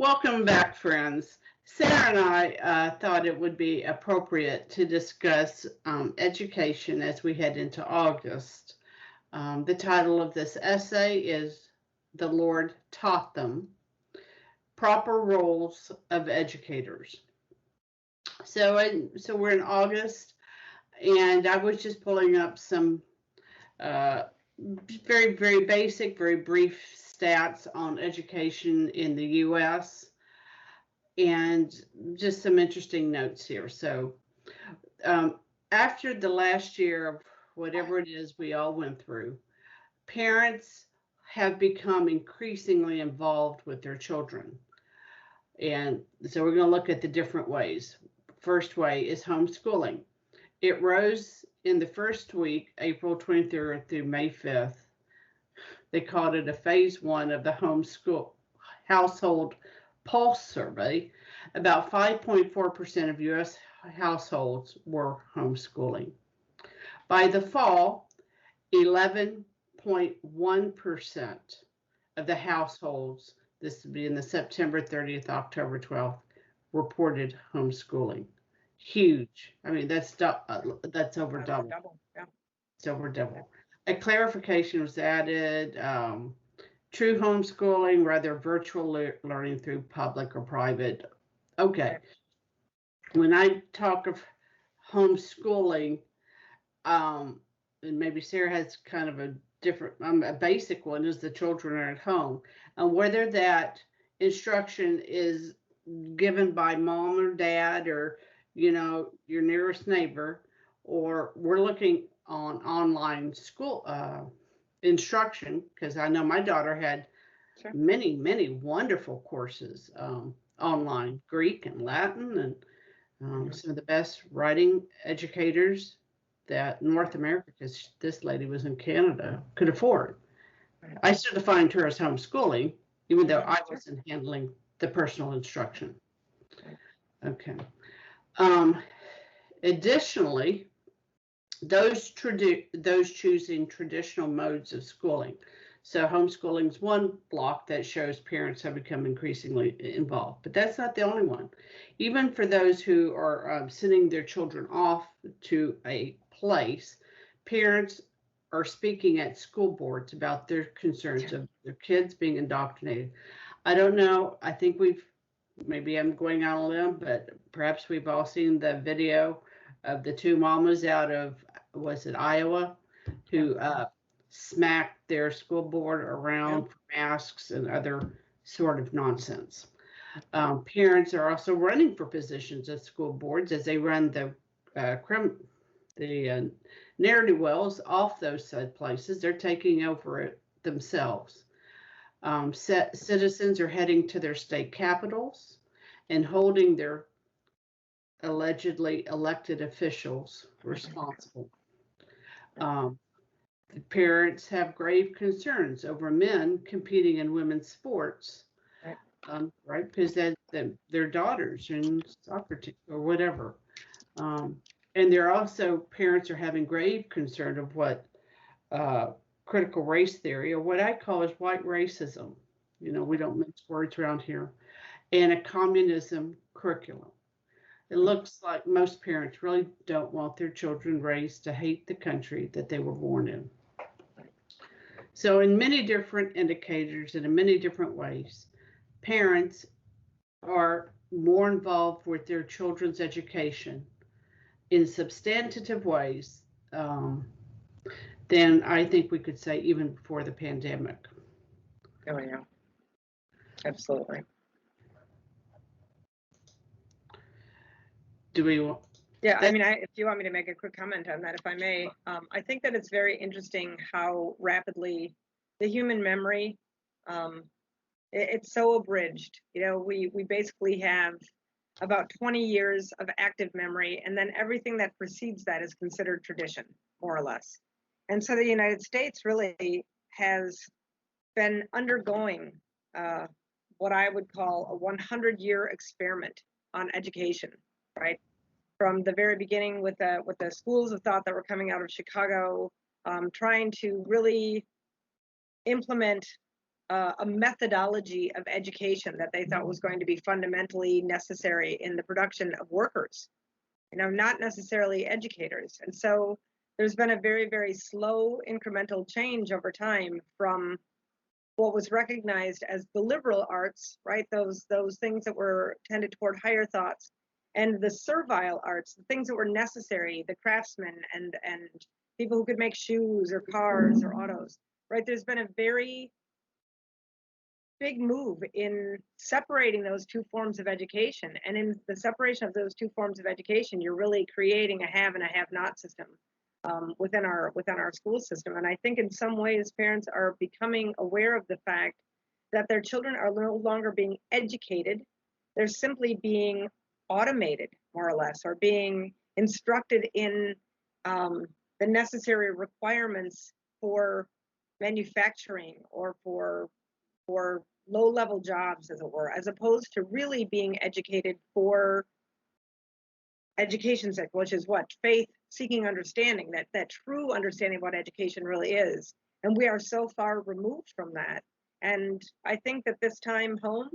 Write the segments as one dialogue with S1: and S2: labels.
S1: Welcome back, friends. Sarah and I thought it would be appropriate to discuss education as we head into August. The title of this essay is The Lord Taught Them, Proper Roles of Educators. So we're in August, and I was just pulling up some very, very basic, very brief stats on education in the U.S. and just some interesting notes here. So after the last year of whatever it is we all went through, parents have become increasingly involved with their children. And so we're going to look at the different ways. First way is homeschooling. It rose in the first week, April 23rd through May 5th. They called it a phase one of the homeschool household pulse survey. About 5.4% of U.S. households were homeschooling. By the fall, 11.1% of the households, this would be in the September 30th, October 12th, reported homeschooling. Huge. I mean, that's over double.
S2: Yeah.
S1: It's over double. A clarification was added. True homeschooling, rather virtual learning through public or private. Okay. When I talk of homeschooling, and maybe Sarah has kind of a different, a basic one is the children are at home. And whether that instruction is given by mom or dad or, your nearest neighbor, or we're looking on online school instruction, because I know my daughter had many, many wonderful courses online, Greek and Latin, and some of the best writing educators that North America, because this lady was in Canada, could afford. I still defined her as homeschooling, even though I wasn't handling the personal instruction. Okay. Additionally, those choosing traditional modes of schooling. So homeschooling is one block that shows parents have become increasingly involved, but that's not the only one. Even for those who are sending their children off to a place, parents are speaking at school boards about their concerns of their kids being indoctrinated. I don't know. I think maybe I'm going out on a limb, but perhaps we've all seen the video of the two mamas out of, was it Iowa, who smacked their school board around for masks and other sort of nonsense. Parents are also running for positions at school boards as they run the narrative wells off those said places. They're taking over it themselves. Citizens are heading to their state capitals and holding their allegedly elected officials responsible. The parents have grave concerns over men competing in women's sports, right? Because their daughters in soccer team or whatever. And parents are having grave concern of what critical race theory, or what I call is white racism. We don't mince words around here, and a communism curriculum. It looks like most parents really don't want their children raised to hate the country that they were born in. So in many different indicators and in many different ways, parents are more involved with their children's education in substantive ways than I think we could say even before the pandemic.
S2: Oh, yeah. Absolutely.
S1: Do we?
S2: Yeah, I mean, if you want me to make a quick comment on that, if I may, I think that it's very interesting how rapidly the human memory, it's so abridged. We basically have about 20 years of active memory, and then everything that precedes that is considered tradition, more or less. And so the United States really has been undergoing what I would call a 100-year experiment on education, right? From the very beginning with the schools of thought that were coming out of Chicago, trying to really implement a methodology of education that they thought was going to be fundamentally necessary in the production of workers, not necessarily educators. And so there's been a very, very slow incremental change over time from what was recognized as the liberal arts, right? Those things that were tended toward higher thoughts, and the servile arts, the things that were necessary, the craftsmen and people who could make shoes or cars or autos, right? There's been a very big move in separating those two forms of education. And in the separation of those two forms of education, you're really creating a have and a have-not system within our school system. And I think in some ways parents are becoming aware of the fact that their children are no longer being educated. They're simply being automated, more or less, or being instructed in the necessary requirements for manufacturing or for low-level jobs, as it were, as opposed to really being educated for education's sake, which is what? Faith, seeking understanding, that true understanding of what education really is. And we are so far removed from that. And I think that this time home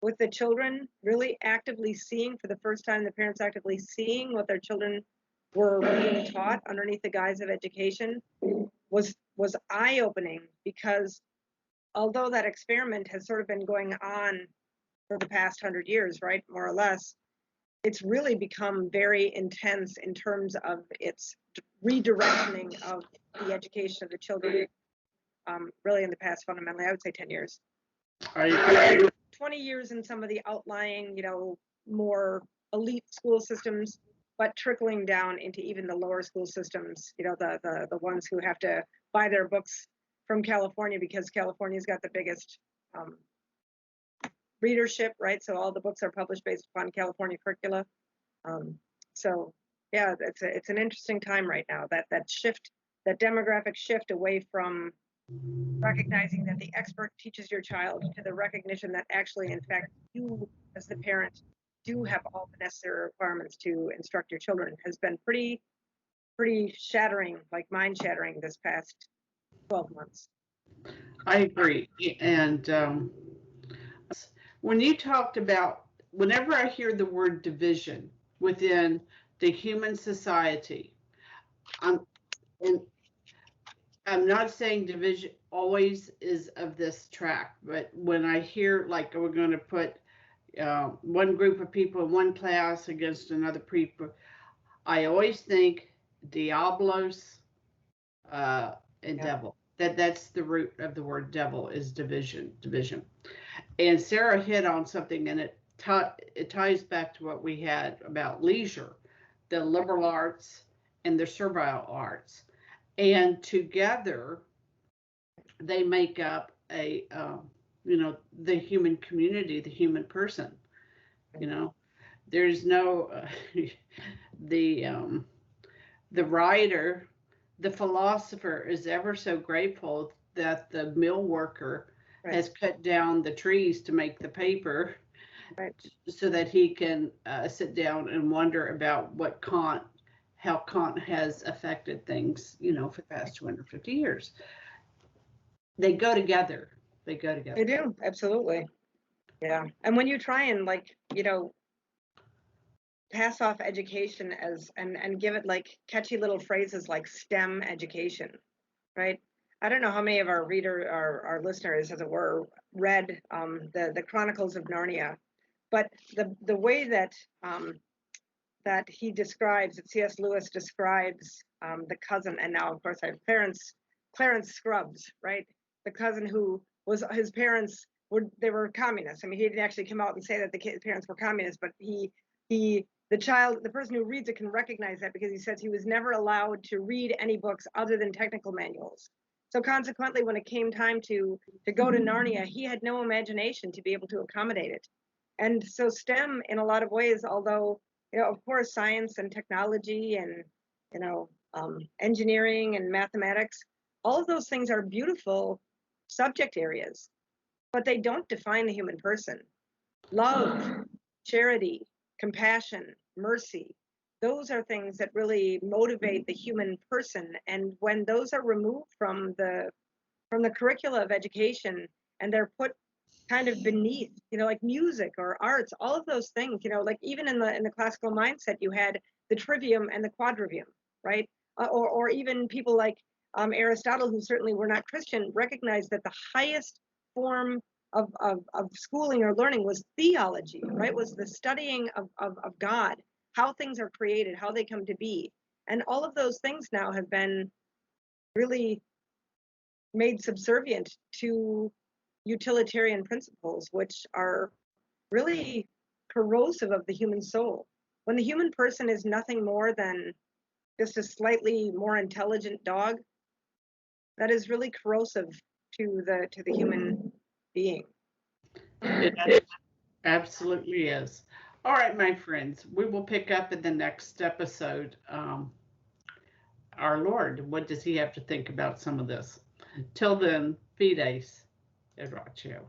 S2: with the children really actively seeing, for the first time, the parents actively seeing what their children were being taught underneath the guise of education was eye-opening, because although that experiment has sort of been going on for the past 100 years, right, more or less, it's really become very intense in terms of its redirectioning of the education of the children, really in the past, fundamentally, I would say 10 years. 20 years in some of the outlying, more elite school systems, but trickling down into even the lower school systems, the ones who have to buy their books from California because California's got the biggest readership, right? So all the books are published based upon California curricula. So yeah, it's an interesting time right now, that shift, that demographic shift away from recognizing that the expert teaches your child to the recognition that actually, in fact, you as the parent do have all the necessary requirements to instruct your children, has been pretty shattering, like mind shattering, this past 12 months.
S1: I agree. And when you talked about, whenever I hear the word division within the human society, I'm not saying division always is of this track, but when I hear like we're going to put one group of people in one class against another people, I always think Diablos and devil. That's the root of the word devil, is division. And Sarah hit on something, and it ties back to what we had about leisure, the liberal arts and the servile arts. And together, they make up the human community, the human person. There's no the writer, the philosopher is ever so grateful that the mill worker has cut down the trees to make the paper, so that he can sit down and wonder about how Kant has affected things, for the past 250 years. They go together. They
S2: do, absolutely. Yeah. And when you try and pass off education and give it like catchy little phrases like STEM education, right? I don't know how many of our listeners, as it were, read the Chronicles of Narnia, but the way that he describes, that C.S. Lewis describes the cousin, and now of course I have Clarence Scrubs, right? The cousin who was, his parents were communists. I mean, he didn't actually come out and say that the parents were communists, but the person who reads it can recognize that, because he says he was never allowed to read any books other than technical manuals. So consequently, when it came time to go to Narnia, he had no imagination to be able to accommodate it. And so STEM, in a lot of ways, although, of course, science and technology and, engineering and mathematics, all of those things are beautiful subject areas, but they don't define the human person. Love, charity, compassion, mercy, those are things that really motivate the human person. And when those are removed from the curricula of education, and they're put kind of beneath, like music or arts, all of those things, like even in the classical mindset, you had the trivium and the quadrivium, right? Or even people like Aristotle, who certainly were not Christian, recognized that the highest form of schooling or learning was theology, right? Was the studying of God, how things are created, how they come to be. And all of those things now have been really made subservient to utilitarian principles, which are really corrosive of the human soul. When the human person is nothing more than just a slightly more intelligent dog, that is really corrosive to the human being.
S1: It absolutely is. All right, my friends, we will pick up in the next episode. Our Lord, what does he have to think about some of this? Till then, fides et ratio.